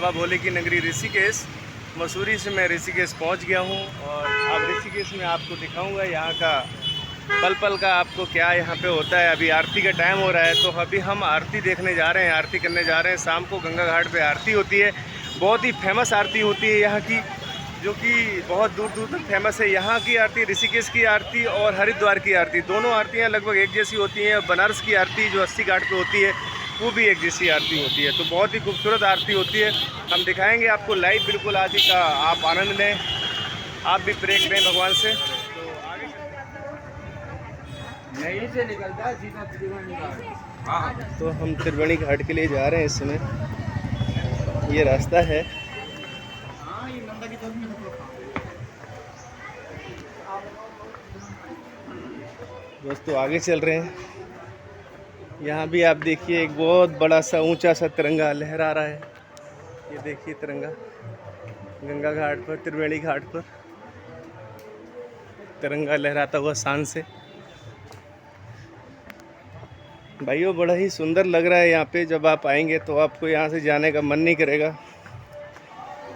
बाबा भोले की नगरी ऋषिकेश। मसूरी से मैं ऋषिकेश पहुंच गया हूं और अब ऋषिकेश में आपको दिखाऊंगा यहाँ का पल पल का आपको क्या यहाँ पे होता है। अभी आरती का टाइम हो रहा है तो अभी हम आरती देखने जा रहे हैं, आरती करने जा रहे हैं। शाम को गंगा घाट पे आरती होती है, बहुत ही फेमस आरती होती है यहाँ की, जो कि बहुत दूर दूर तक फेमस है। यहाँ की आरती, ऋषिकेश की आरती और हरिद्वार की आरती, दोनों आरतियाँ लगभग एक जैसी होती हैं। बनारस की आरती जो 80 घाट पे होती है वो भी एक जैसी आरती होती है। तो बहुत ही खूबसूरत आरती होती है, हम दिखाएंगे आपको लाइव बिल्कुल आरती का। आप आनंद लें, आप भी प्रे करें भगवान से। तो आगे यहीं से निकलता है सीधा त्रिवेणी घाट। हाँ, तो हम त्रिवेणी घाट के लिए जा रहे हैं इस समय। ये रास्ता है। ये नंदा की तरफ में हम लोग दोस्तों आगे चल रहे हैं। यहाँ भी आप देखिए एक बहुत बड़ा सा ऊंचा सा तिरंगा लहरा रहा है। ये देखिए तिरंगा गंगा घाट पर, त्रिवेणी घाट पर तिरंगा लहराता हुआ शान से। भाइयों बड़ा ही सुंदर लग रहा है यहाँ पे। जब आप आएंगे तो आपको यहाँ से जाने का मन नहीं करेगा।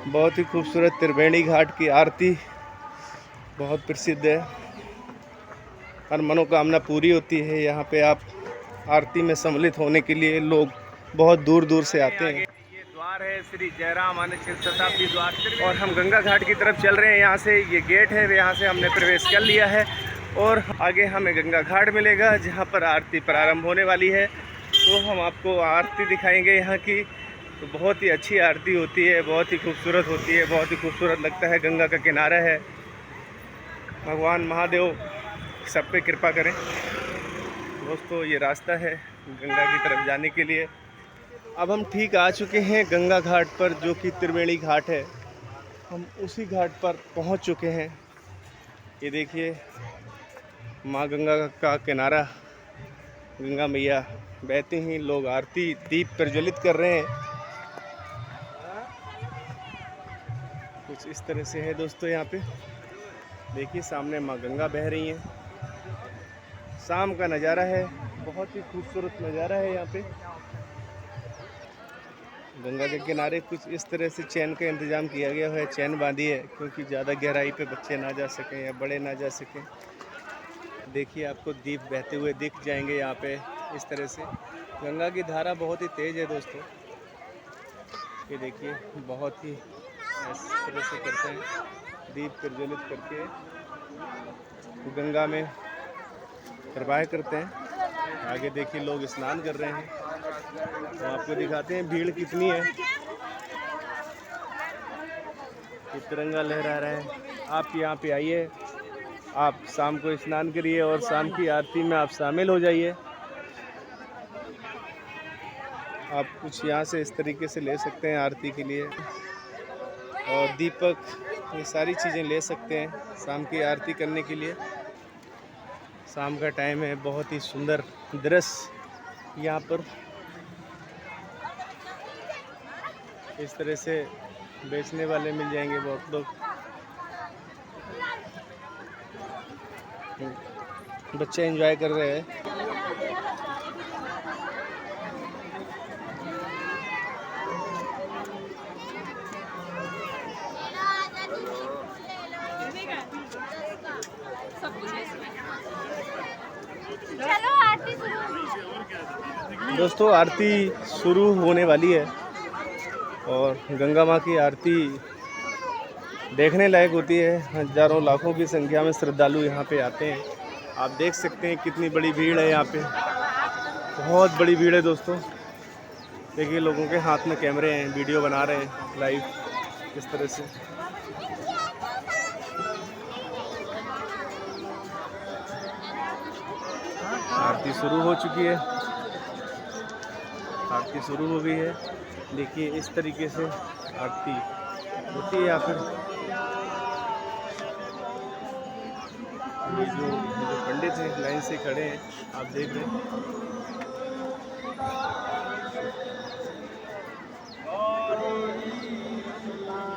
बहुत ही खूबसूरत त्रिवेणी घाट की आरती बहुत प्रसिद्ध है। हर मनोकामना पूरी होती है यहाँ पे। आप आरती में सम्मिलित होने के लिए लोग बहुत दूर दूर से आते हैं। ये द्वार है श्री जयराम आनंद शताब्दी द्वार, और हम गंगा घाट की तरफ चल रहे हैं। यहाँ से ये गेट है, यहाँ से हमने प्रवेश कर लिया है और आगे हमें गंगा घाट मिलेगा जहाँ पर आरती प्रारंभ होने वाली है। तो हम आपको आरती दिखाएंगे यहाँ की। तो बहुत ही अच्छी आरती होती है, बहुत ही खूबसूरत होती है, बहुत ही खूबसूरत लगता है। गंगा का किनारा है। भगवान महादेव सब पे कृपा करें। दोस्तों ये रास्ता है गंगा की तरफ जाने के लिए। अब हम ठीक आ चुके हैं गंगा घाट पर, जो कि त्रिवेणी घाट है। हम उसी घाट पर पहुंच चुके हैं। ये देखिए माँ गंगा का किनारा, गंगा मैया बहते ही लोग आरती दीप प्रज्वलित कर रहे हैं। कुछ इस तरह से है दोस्तों। यहाँ पे देखिए सामने माँ गंगा बह रही हैं। शाम का नज़ारा है, बहुत ही खूबसूरत नज़ारा है यहाँ पे। गंगा के किनारे कुछ इस तरह से चैन का इंतज़ाम किया गया है, चैन बांधी है क्योंकि ज़्यादा गहराई पे बच्चे ना जा सकें या बड़े ना जा सकें। देखिए आपको दीप बहते हुए दिख जाएंगे यहाँ पे इस तरह से। गंगा की धारा बहुत ही तेज़ है दोस्तों। ये देखिए बहुत ही इस तरह से करते हैं, दीप प्रज्वलित करके गंगा में प्रवाह करते हैं। आगे देखिए लोग स्नान कर रहे हैं। तो आपको दिखाते हैं भीड़ कितनी है। ये तिरंगा लहरा रहा है। आप यहाँ पे आइए, आप शाम को स्नान करिए और शाम की आरती में आप शामिल हो जाइए। आप कुछ यहाँ से इस तरीके से ले सकते हैं आरती के लिए, और दीपक, ये सारी चीज़ें ले सकते हैं शाम की आरती करने के लिए। शाम का टाइम है, बहुत ही सुंदर दृश्य यहाँ पर। इस तरह से बेचने वाले मिल जाएंगे बहुत लोग। बच्चे एंजॉय कर रहे हैं। चलो आरती शुरू होगी। दोस्तों आरती शुरू होने वाली है और गंगा माँ की आरती देखने लायक होती है। हजारों लाखों की संख्या में श्रद्धालु यहाँ पे आते हैं। आप देख सकते हैं कितनी बड़ी भीड़ है यहाँ पे, बहुत बड़ी भीड़ है दोस्तों। देखिए लोगों के हाथ में कैमरे हैं, वीडियो बना रहे हैं लाइव इस तरह से। आरती शुरू हो चुकी है, आरती शुरू हो गई है। देखिए इस तरीके से आरती होती है। या फिर ये जो पंडित हैं लाइन से खड़े हैं, आप देख रहे हैं।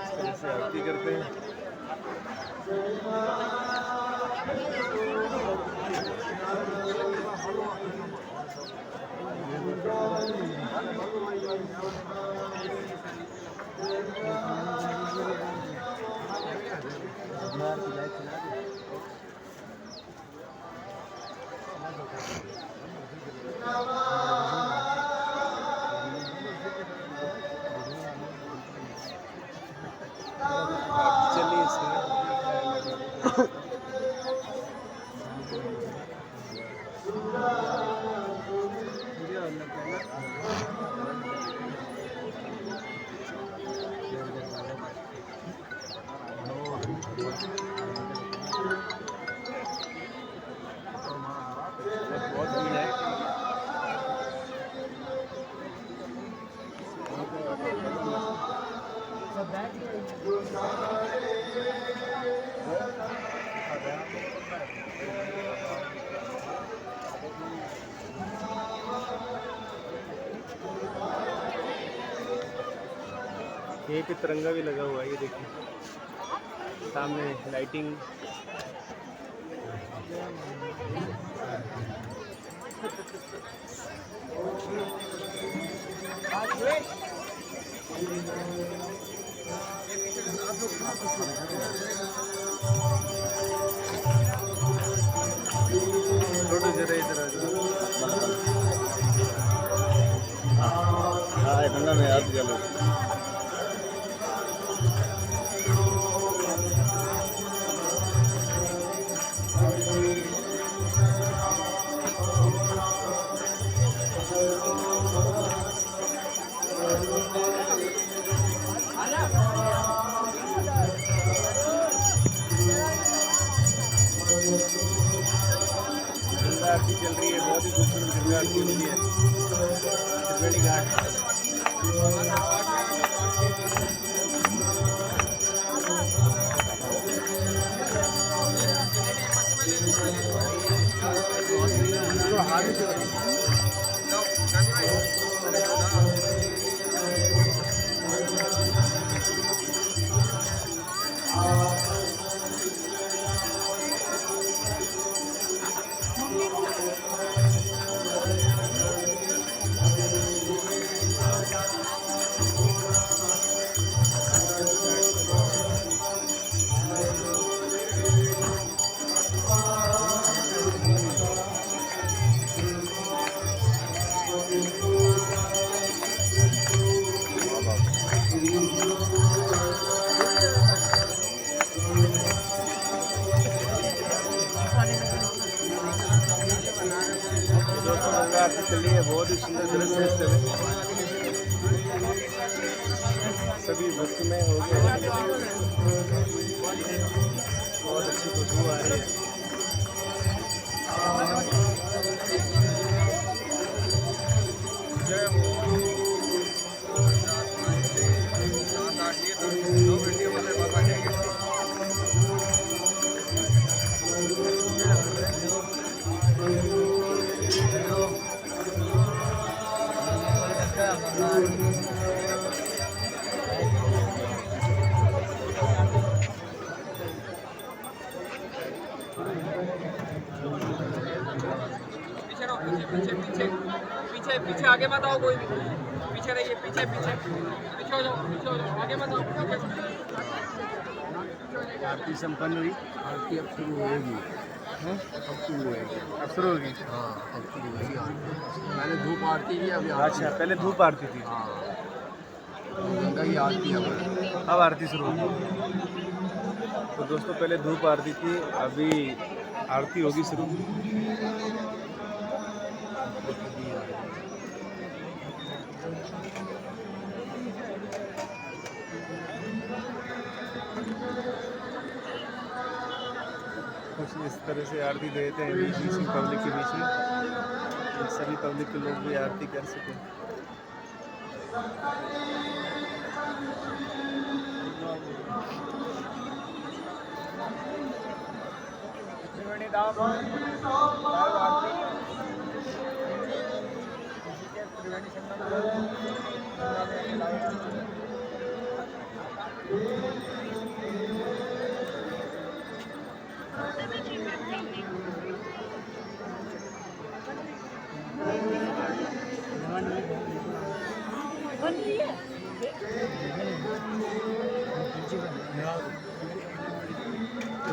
इस तरह से आरती करते हैं। चलिए इसमें बहुत भीड़ है। यहीं पे तिरंगा भी लगा हुआ है, ये देखिए सामने लाइटिंग। छोटू जरा इधर आ जाओ। हाँ ठंडा में याद चलो। गंगा आरती चल रही है, बहुत ही खूबसूरत गंगा आरती होती है त्रिवेणी घाट। दोस्तों गंगा आरती चल रही है, बहुत ही सुंदर दृश्य है इस समय। सभी भक्तमय हो गए, बहुत अच्छी खुशबू आ रही है। पीछे रहो, पीछे पीछे पीछे पीछे पीछे आगे मत आओ, कोई भी पीछे रहिए, पीछे पीछे पीछे हो जाओ, पीछे हो जाओ, आगे मत आओ। आरती संपन्न हुई। आरती अब शुरू होगी। हाँ? अब शुरू होगी। अब शुरू होगी। हाँ अब शुरू होगी आरती। पहले धूप आरती थी, अभी अच्छा, पहले धूप आरती थी, हाँ गंगा की आरती अब अब आरती शुरू होगी। तो दोस्तों पहले धूप आरती थी, अभी आरती होगी शुरू। कुछ इस तरह से आरती देते हैं बीच बीच में, पब्लिक के बीच में, सभी पब्लिक के लोग भी आरती कर सकें।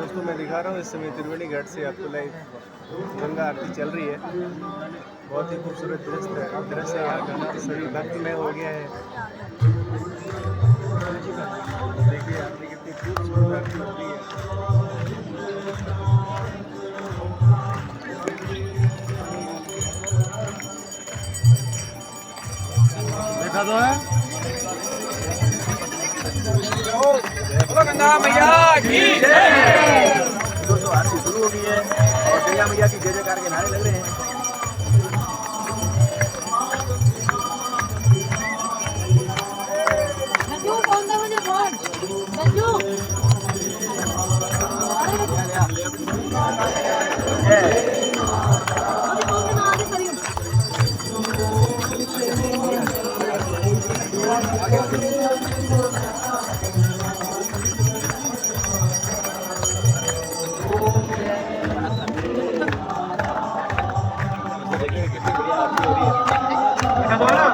दोस्तों मैं दिखा रहा हूँ इस समय त्रिवेणी घाट से आपको लाइव गंगा आरती चल रही है। बहुत ही खूबसूरत दृश्य है यहाँ का, सभी भक्तिमय हो गया है। देखिए आरती कितनी खूबसूरत आरती हो रही है। देखा तो है। बोलो गंगा मैया की जय। दोस्तों आरती शुरू हो गई है और गंगा मैया की जय जयकार के नारे लग रहे हैं। संजू कौन सा मुझे फोन संजू देखिए कितनी बढ़िया आरती हो रही है।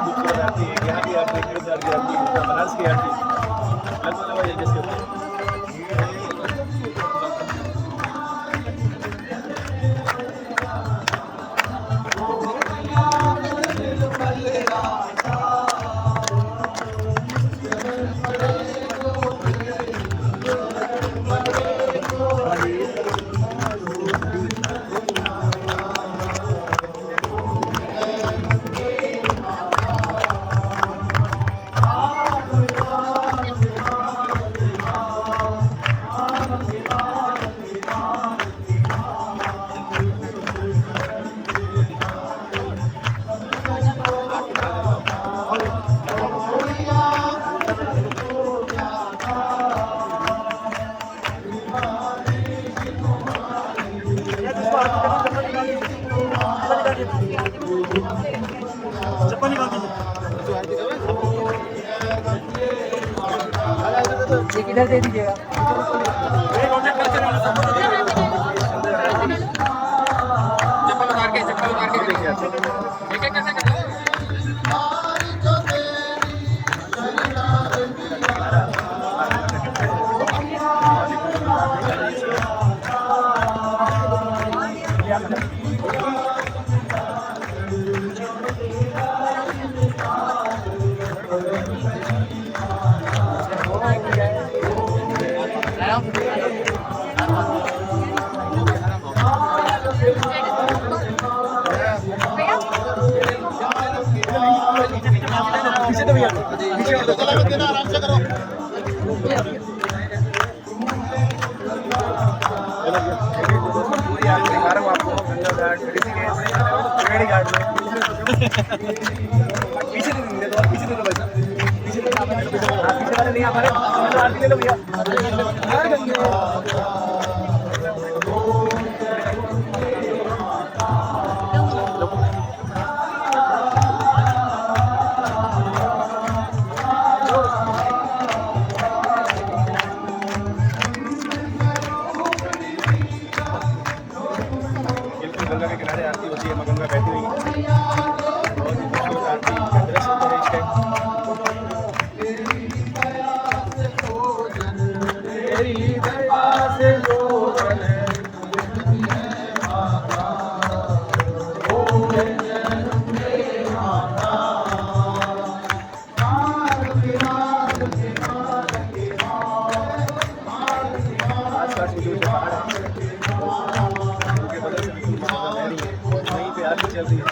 खूबसूरत आरती है। यहाँ की आरती, हरिद्वार की आरती, बनारस की आरती लगभग एक जैसी होती है। इधर दे दीजिएगा। चप्पल उतार के देखिए कैसे करते हैं। पीछे तो भैया पीछे आराम से करो। पूरी आरती दिखा रहा हूँ आपको गंगा घाट त्रिवेणी घाट में। पीछे दे दो, पीछे दे दो भाई, पीछे वाले नहीं हमारे आरती ले लो भैया। गंगा के किनारे आरती होती है, गंगा बहती हुई बहुत ही खूबसूरत आरती का दृश्य है इस टाइम। आसपास में जो पहाड़ है उनके बगल से भी बह रही है, वहीं पे आरती चल रही है।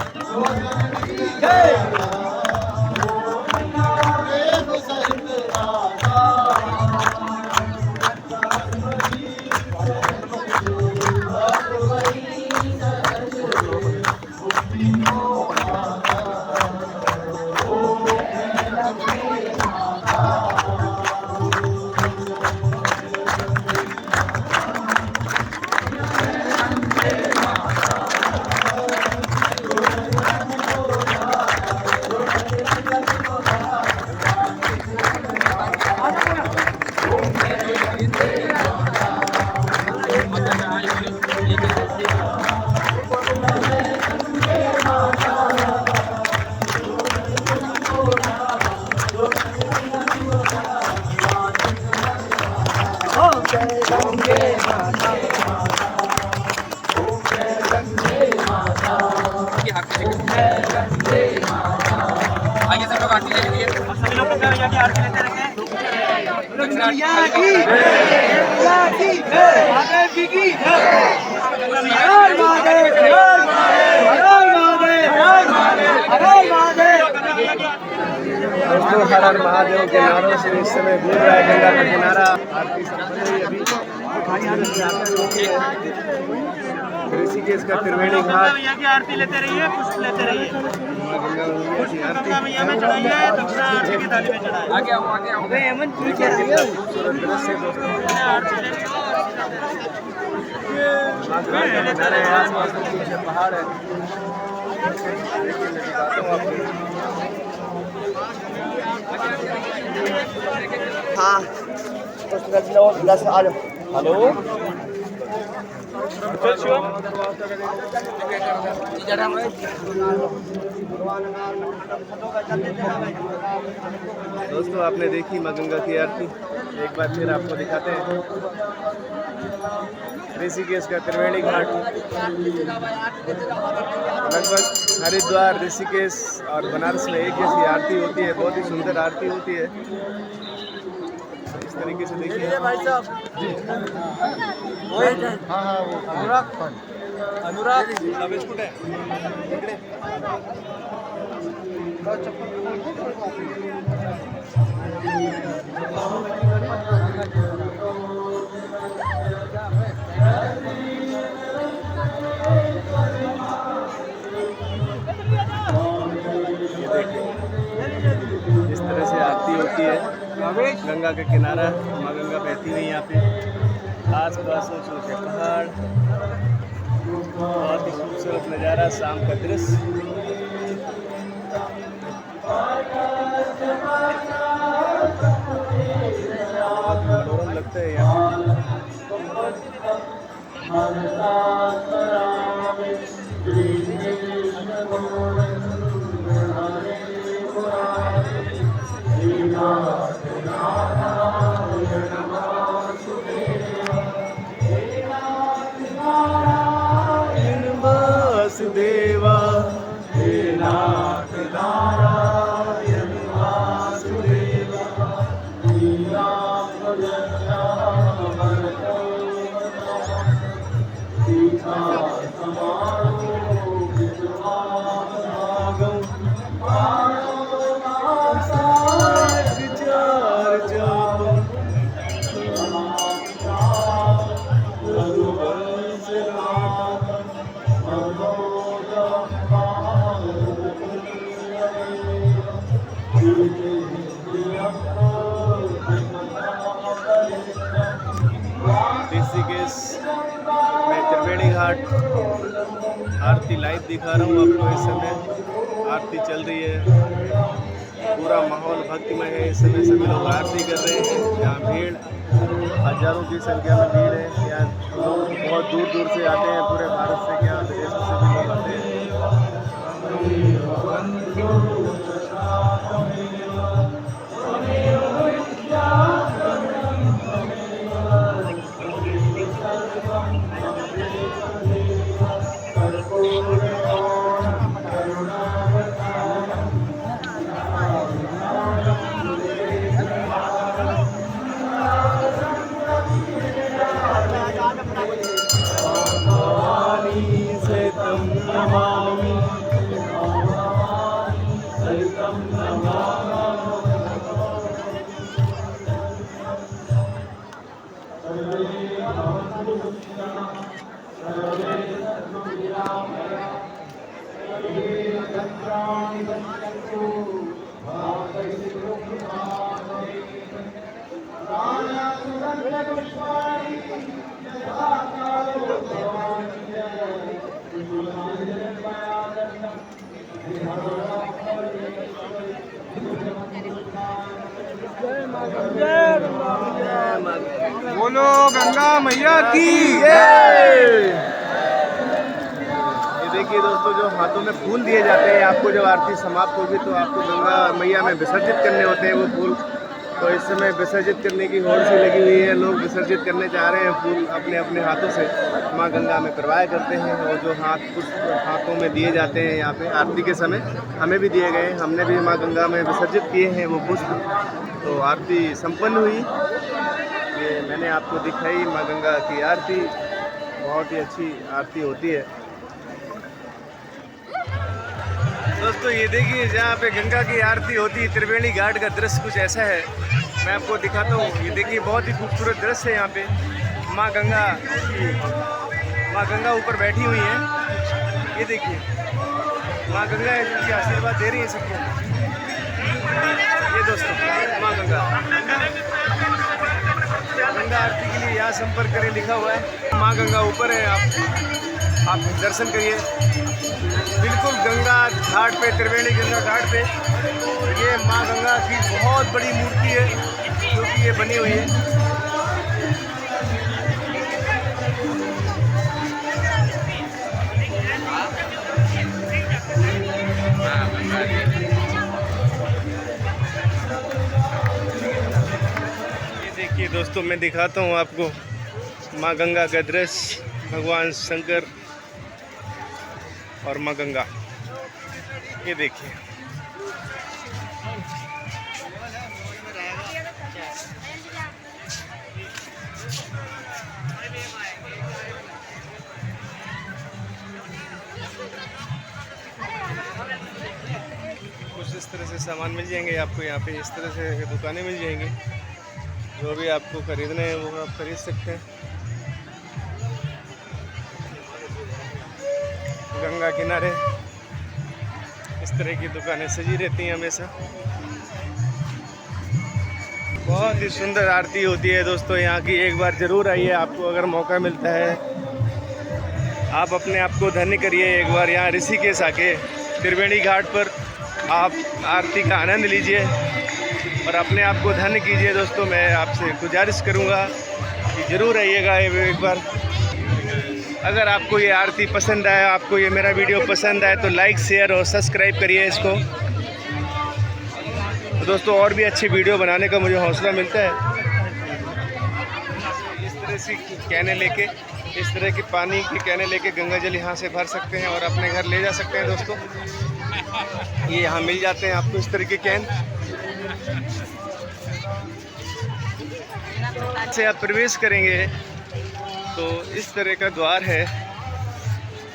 आगे सब लोग आरती ले लीजिए। सभी लोग गंगा की आरती लेते रहेंगे। दोस्तों हर हर महादेव के नारों से इस समय घूम रहा है गंगा का किनारा। आरती संपन्न हुई अभी। ऋषिकेश का त्रिवेणी घाट मैया की आरती लेते रहिए, पुष्प लेते रहिए। माँ गंगा मैया की आरती गंगा मैया में चढ़ाइए, दक्षिणा आरती की थाली में चढ़ाइए। आगे आओ, आगे आओ। खूबसूरत दृश्य दोस्तों। माँ गंगा का किनारा है, आसपास में पीछे पहाड़ है। देखिए मैं दिखाता हूँ आपको। हाँ हेलो दोस्तों आपने देखी माँ गंगा की आरती, एक बार फिर आपको दिखाते हैं ऋषिकेश का त्रिवेणी घाट। लगभग हरिद्वार, ऋषिकेश और बनारस में एक जैसी आरती होती है, बहुत ही सुंदर आरती होती है। इस तरीके से देखिए भाई साहब हाँ वो अनुराग बिस्कुट है इस तरह से आरती होती है गंगा का किनारा। माँ गंगा बहती हुई यहाँ पे, आस पास ऊँचे ऊँचे पहाड़, बहुत ही खूबसूरत नज़ारा, शाम का दृश्य। बहुत मनोरम लगता है यहाँ। वासुदेवा हे नाथ नारायण वासुदेवा ऋषिकेश में त्रिवेणी घाट आरती लाइव दिखा रहा हूँ आपको। इस समय आरती चल रही है, पूरा माहौल भक्तिमय है। इस समय सभी लोग आरती कर रहे हैं। यहाँ भीड़ हजारों की संख्या में भीड़ है। यहाँ लोग बहुत दूर दूर से आते हैं, पूरे भारत से, क्या विदेशों से भी लोग आते हैं। बोलो गंगा मैया की। ये देखिए दोस्तों, जो हाथों में फूल दिए जाते हैं आपको, जब आरती समाप्त होगी तो आपको गंगा मैया में विसर्जित करने होते हैं वो फूल। तो इस समय विसर्जित करने की होड़ सी लगी हुई है। लोग विसर्जित करने जा रहे हैं फूल अपने अपने हाथों से माँ गंगा में प्रवाह करते हैं। और जो हाथों में दिए जाते हैं यहाँ पे आरती के समय हमें भी दिए गए। हमने भी माँ गंगा में विसर्जित किए हैं वो पुष्प। तो आरती संपन्न हुई। ये मैंने आपको दिखाई माँ गंगा की आरती। बहुत ही अच्छी आरती होती है दोस्तों। ये देखिए जहाँ पे गंगा की आरती होती है त्रिवेणी घाट का दृश्य कुछ ऐसा है। मैं आपको दिखाता हूँ। ये देखिए बहुत ही खूबसूरत दृश्य है। यहाँ पे माँ गंगा ऊपर बैठी हुई हैं। ये देखिए माँ गंगा है जिनकी आशीर्वाद दे रही है सबको। ये दोस्तों माँ गंगा आरती के लिए यहाँ संपर्क करें लिखा हुआ है। माँ गंगा ऊपर है। आप दर्शन करिए बिल्कुल गंगा घाट पे, त्रिवेणी गंगा घाट पे। ये माँ गंगा की बहुत बड़ी मूर्ति है जो कि ये बनी हुई है। ये देखिए दोस्तों मैं दिखाता हूँ आपको माँ गंगा का दृश्य। भगवान शंकर और माँ गंगा। ये देखिए कुछ इस तरह से सामान मिल जाएंगे आपको यहाँ पे। इस तरह से दुकानें मिल जाएंगी। जो भी आपको खरीदने हैं वो आप खरीद सकते हैं। गंगा किनारे इस तरह की दुकानें सजी रहती हैं हमेशा। बहुत ही सुंदर आरती होती है दोस्तों यहाँ की। एक बार ज़रूर आइए, आपको अगर मौका मिलता है आप अपने आप को धन्य करिए। एक बार यहाँ ऋषिकेश आके त्रिवेणी घाट पर आप आरती का आनंद लीजिए और अपने आप को धन्य कीजिए। दोस्तों मैं आपसे गुजारिश करूँगा कि ज़रूर आइएगा एक बार। अगर आपको ये आरती पसंद आया, आपको ये मेरा वीडियो पसंद आए तो लाइक शेयर और सब्सक्राइब करिए इसको। तो दोस्तों और भी अच्छे वीडियो बनाने का मुझे हौसला मिलता है। इस तरह से कैने लेके, इस तरह की पानी की कैने लेके गंगा जल यहाँ से भर सकते हैं और अपने घर ले जा सकते हैं दोस्तों। ये यहाँ मिल जाते हैं आपको इस तरह के कैन। से आप प्रवेश करेंगे तो इस तरह का द्वार है।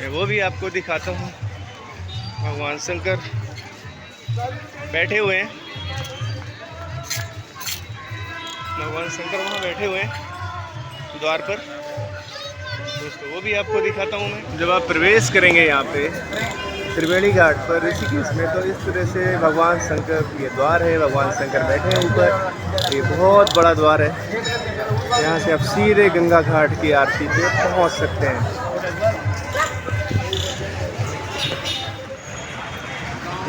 मैं वो भी आपको दिखाता हूँ। भगवान शंकर बैठे हुए हैं। भगवान शंकर वहाँ बैठे हुए हैं द्वार पर दोस्तों, वो भी आपको दिखाता हूँ मैं। जब आप प्रवेश करेंगे यहाँ पे त्रिवेणी घाट पर ऋषिकेश में तो इस तरह से भगवान शंकर ये द्वार है। भगवान शंकर बैठे हैं ऊपर। ये बहुत बड़ा द्वार है। यहाँ से आप सीधे गंगा घाट की आरती पे पहुँच सकते हैं।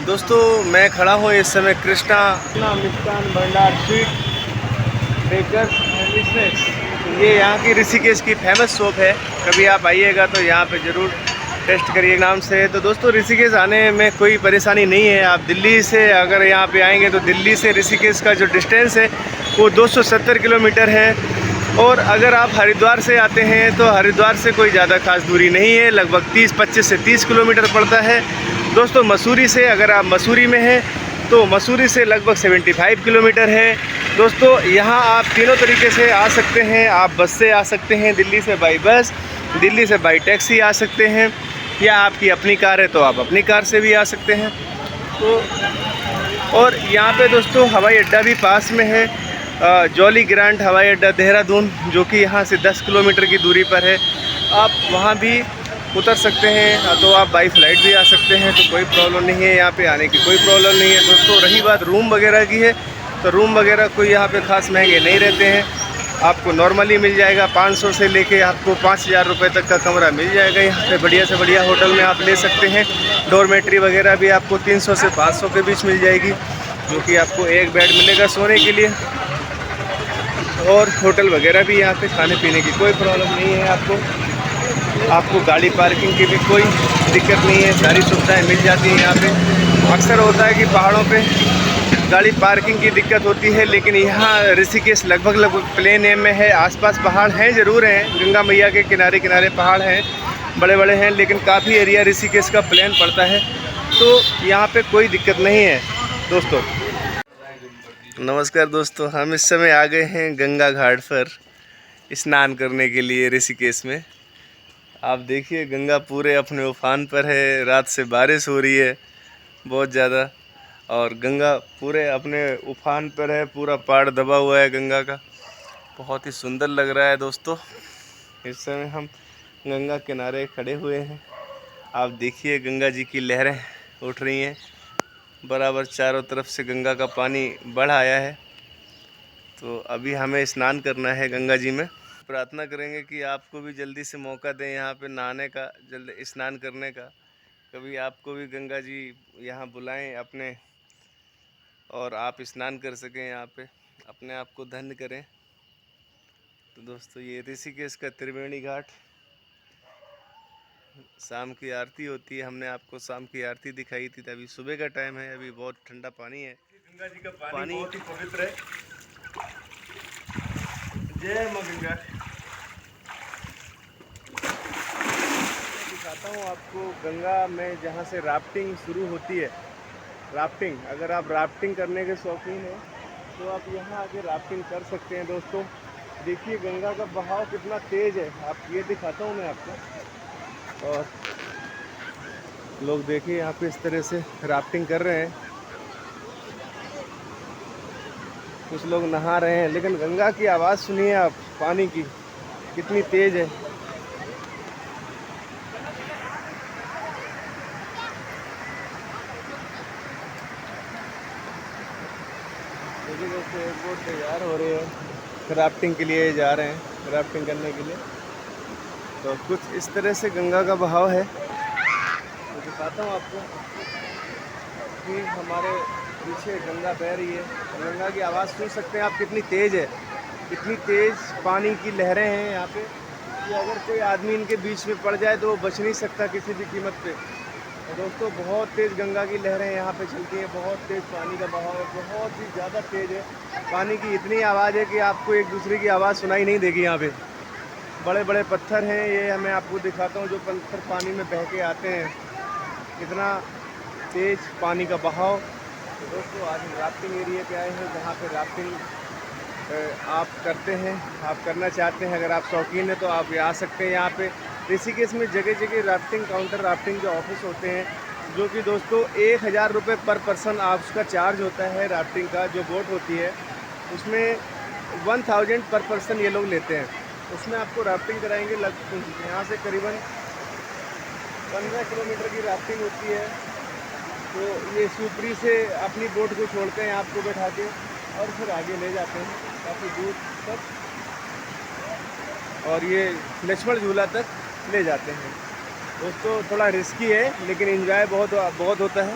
दोस्तों मैं खड़ा हूँ इस समय Krishna Mishthan Bhandar sweet baker and ये यहाँ की ऋषिकेश की फेमस शॉप है। कभी आप आइएगा तो यहाँ पे ज़रूर टेस्ट करिए नाम से। तो दोस्तों ऋषिकेश आने में कोई परेशानी नहीं है। आप दिल्ली से अगर यहाँ पे आएंगे तो दिल्ली से ऋषिकेश का जो डिस्टेंस है वो 270 किलोमीटर है। और अगर आप हरिद्वार से आते हैं तो हरिद्वार से कोई ज़्यादा खास दूरी नहीं है, लगभग 25 से 30 किलोमीटर पड़ता है। दोस्तों मसूरी से अगर आप मसूरी में हैं तो मसूरी से लगभग 75 किलोमीटर है। दोस्तों यहाँ आप तीनों तरीके से आ सकते हैं। आप बस से आ सकते हैं, दिल्ली से बाई बस, दिल्ली से बाई टैक्सी आ सकते हैं, या आपकी अपनी कार है तो आप अपनी कार से भी आ सकते हैं। तो और यहाँ पे दोस्तों हवाई अड्डा भी पास में है। जॉली ग्रांट हवाई अड्डा देहरादून, जो कि यहाँ से 10 किलोमीटर की दूरी पर है। आप वहाँ भी उतर सकते हैं। तो आप बाई फ्लाइट भी आ सकते हैं, तो कोई प्रॉब्लम नहीं है। यहाँ पे आने की कोई प्रॉब्लम नहीं है। दोस्तों रही बात रूम वगैरह की है तो रूम वगैरह कोई यहाँ पे ख़ास महंगे नहीं रहते हैं। आपको नॉर्मली मिल जाएगा 500 से लेके आपको 5000 रुपये तक का कमरा मिल जाएगा। यहाँ पे बढ़िया से बढ़िया होटल में आप ले सकते हैं। डॉर्मेट्री वगैरह भी आपको 300 से 500 के बीच मिल जाएगी, जो कि आपको एक बेड मिलेगा सोने के लिए। और होटल वगैरह भी यहाँ पे खाने पीने की कोई प्रॉब्लम नहीं है। आपको गाड़ी पार्किंग की भी कोई दिक्कत नहीं है। सारी सुविधाएं मिल जाती हैं यहाँ पे। अक्सर होता है कि पहाड़ों पे गाड़ी पार्किंग की दिक्कत होती है, लेकिन यहाँ ऋषिकेश लगभग प्लेन ए में है। आसपास पहाड़ हैं, ज़रूर हैं, गंगा मैया के किनारे किनारे पहाड़ हैं, बड़े बड़े हैं, लेकिन काफ़ी एरिया ऋषिकेश का प्लेन पड़ता है, तो यहाँ पे कोई दिक्कत नहीं है दोस्तों। नमस्कार दोस्तों, हम इस समय आ गए हैं गंगा घाट पर स्नान करने के लिए ऋषिकेश में। आप देखिए गंगा पूरे अपने उफान पर है, रात से बारिश हो रही है बहुत ज़्यादा, और गंगा पूरे अपने उफान पर है, पूरा पहाड़ दबा हुआ है गंगा का। बहुत ही सुंदर लग रहा है दोस्तों। इस समय हम गंगा किनारे खड़े हुए हैं। आप देखिए गंगा जी की लहरें उठ रही हैं, बराबर चारों तरफ से गंगा का पानी बढ़ आया है। तो अभी हमें स्नान करना है गंगा जी में। प्रार्थना करेंगे कि आपको भी जल्दी से मौका दें यहाँ पे नहाने का, जल्द स्नान करने का। कभी आपको भी गंगा जी यहाँ बुलाएं अपने, और आप स्नान कर सकें यहाँ पे, अपने आप को धन्य करें। तो दोस्तों ये ऋषिकेश का त्रिवेणी घाट, शाम की आरती होती है। हमने आपको शाम की आरती दिखाई थी, अभी सुबह का टाइम है, अभी बहुत ठंडा पानी है। गंगा जी का पानी बहुत ही पवित्र है। जय मां गंगा। दिखाता हूँ आपको गंगा में जहाँ से राफ्टिंग शुरू होती है। राफ्टिंग, अगर आप राफ्टिंग करने के शौकीन हैं तो आप यहाँ आके राफ्टिंग कर सकते हैं दोस्तों। देखिए गंगा का बहाव कितना तेज़ है, आप ये दिखाता हूँ मैं आपको। और लोग देखिए यहाँ पे इस तरह से राफ्टिंग कर रहे हैं, कुछ लोग नहा रहे हैं, लेकिन गंगा की आवाज़ सुनिए आप, पानी की कितनी तेज़ है। देखिए दोस्तों एक बोट तैयार हो रही है, राफ्टिंग के लिए जा रहे हैं, राफ्टिंग करने के लिए। तो कुछ इस तरह से गंगा का बहाव है। तो दिखाता हूँ आपको कि हमारे पीछे गंगा बह रही है, गंगा की आवाज़ सुन सकते हैं आप, कितनी तेज़ है, कितनी तेज़ पानी की लहरें हैं यहाँ पे कि अगर कोई आदमी इनके बीच में पड़ जाए तो वो बच नहीं सकता किसी भी कीमत पे। तो दोस्तों बहुत तेज़ गंगा की लहरें यहाँ पे चलती हैं, बहुत तेज़ पानी का बहाव है, बहुत ही ज़्यादा तेज़ है। पानी की इतनी आवाज़ है कि आपको एक दूसरे की आवाज़ सुनाई नहीं देगी। यहाँ पे बड़े बड़े पत्थर हैं, ये मैं आपको दिखाता हूँ, जो पत्थर पानी में बह के आते हैं, कितना तेज़ पानी का बहाव। तो दोस्तों आज हम राफ्टिंग एरिया पे आए हैं, जहाँ पे राफ्टिंग आप करते हैं, आप करना चाहते हैं, अगर आप शौकीन हैं तो आप आ सकते हैं। यहाँ पे ऋषिकेश में जगह जगह राफ्टिंग काउंटर, राफ्टिंग के ऑफिस होते हैं, जो कि दोस्तों 1000 रुपये पर पर्सन आप उसका चार्ज होता है। राफ्टिंग का जो बोट होती है उसमें 1000 पर पर्सन ये लोग लेते हैं। उसमें आपको राफ्टिंग कराएंगे। यहाँ से करीबन 15 किलोमीटर की राफ्टिंग होती है। तो ये सुपरी से अपनी बोट को छोड़ते हैं आपको बैठा के, और फिर आगे ले जाते हैं काफ़ी दूर तक, और ये लक्ष्मण झूला तक ले जाते हैं। दोस्तों थोड़ा रिस्की है, लेकिन एंजॉय बहुत होता है।